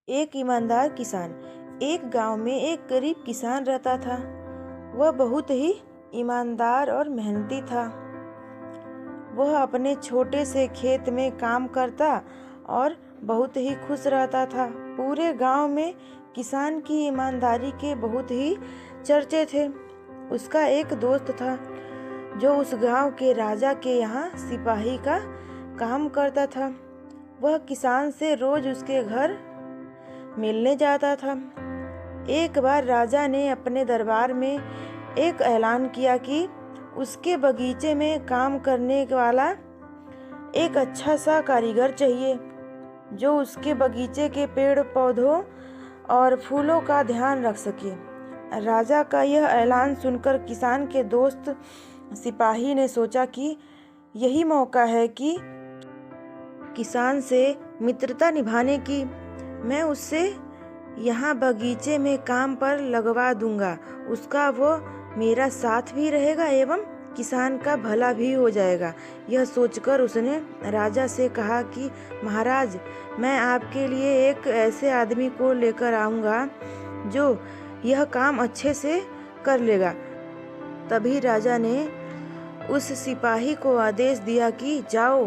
एक ईमानदार किसान। एक गांव में एक गरीब किसान रहता था। वह बहुत ही ईमानदार और मेहनती था। वह अपने छोटे से खेत में काम करता और बहुत ही खुश रहता था। पूरे गांव में किसान की ईमानदारी के बहुत ही चर्चे थे। उसका एक दोस्त था जो उस गांव के राजा के यहाँ सिपाही का काम करता था। वह किसान से रोज उसके घर मिलने जाता था। एक बार राजा ने अपने दरबार में एक ऐलान किया कि उसके बगीचे में काम करने वाला एक अच्छा सा कारीगर चाहिए जो उसके बगीचे के पेड़ पौधों और फूलों का ध्यान रख सके। राजा का यह ऐलान सुनकर किसान के दोस्त सिपाही ने सोचा कि यही मौका है कि किसान से मित्रता निभाने की। मैं उससे यहाँ बगीचे में काम पर लगवा दूंगा। उसका वो मेरा साथ भी रहेगा एवं किसान का भला भी हो जाएगा। यह सोचकर उसने राजा से कहा कि महाराज, मैं आपके लिए एक ऐसे आदमी को लेकर आऊँगा जो यह काम अच्छे से कर लेगा। तभी राजा ने उस सिपाही को आदेश दिया कि जाओ,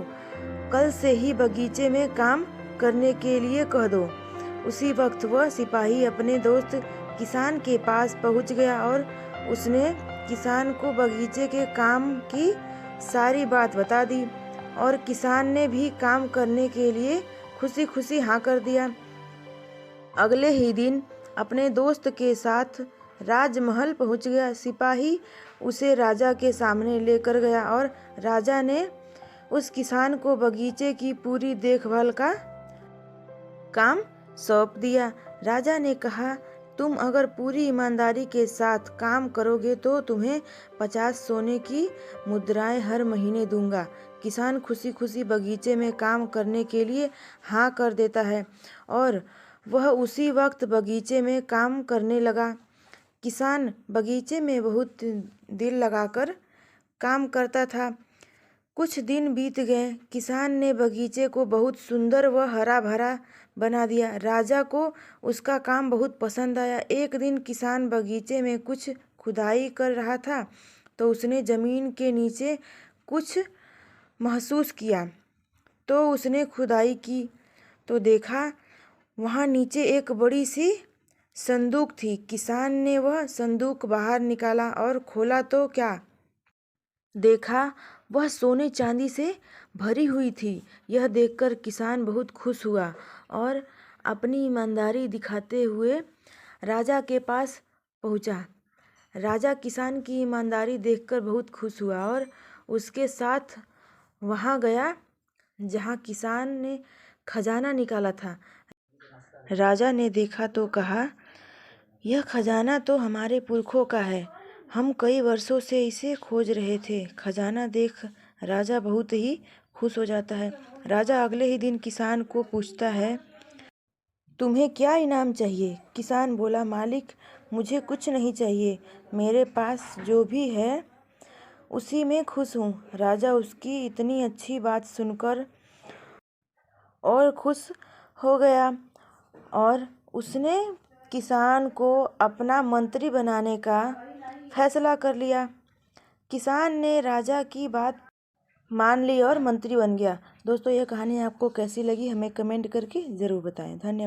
कल से ही बगीचे में काम करने के लिए कह दो। उसी वक्त वह सिपाही अपने दोस्त किसान के पास पहुंच गया और उसने किसान को बगीचे के काम की सारी बात बता दी और किसान ने भी काम करने के लिए खुशी खुशी हाँ कर दिया। अगले ही दिन अपने दोस्त के साथ राजमहल पहुंच गया। सिपाही उसे राजा के सामने लेकर गया और राजा ने उस किसान को बगीचे की पूरी देखभाल का काम सौंप दिया। राजा ने कहा, तुम अगर पूरी ईमानदारी के साथ काम करोगे तो तुम्हें 50 सोने की मुद्राएं हर महीने दूंगा। किसान खुशी खुशी बगीचे में काम करने के लिए हाँ कर देता है और वह उसी वक्त बगीचे में काम करने लगा। किसान बगीचे में बहुत दिल लगाकर काम करता था। कुछ दिन बीत गए। किसान ने बगीचे को बहुत सुंदर व हरा भरा बना दिया। राजा को उसका काम बहुत पसंद आया। एक दिन किसान बगीचे में कुछ खुदाई कर रहा था तो उसने जमीन के नीचे कुछ महसूस किया। तो उसने खुदाई की तो देखा वहाँ नीचे एक बड़ी सी संदूक थी। किसान ने वह संदूक बाहर निकाला और खोला तो क्या देखा, वह सोने चांदी से भरी हुई थी। यह देखकर किसान बहुत खुश हुआ और अपनी ईमानदारी दिखाते हुए राजा के पास पहुंचा। राजा किसान की ईमानदारी देखकर बहुत खुश हुआ और उसके साथ वहां गया जहां किसान ने खजाना निकाला था। राजा ने देखा तो कहा, यह खजाना तो हमारे पुरखों का है। हम कई वर्षों से इसे खोज रहे थे। खजाना देख राजा बहुत ही खुश हो जाता है। राजा अगले ही दिन किसान को पूछता है, तुम्हें क्या इनाम चाहिए? किसान बोला, मालिक, मुझे कुछ नहीं चाहिए। मेरे पास जो भी है उसी में खुश हूँ। राजा उसकी इतनी अच्छी बात सुनकर और खुश हो गया और उसने किसान को अपना मंत्री बनाने का फैसला कर लिया। किसान ने राजा की बात मान ली और मंत्री बन गया। दोस्तों, यह कहानी आपको कैसी लगी हमें कमेंट करके ज़रूर बताएं। धन्यवाद।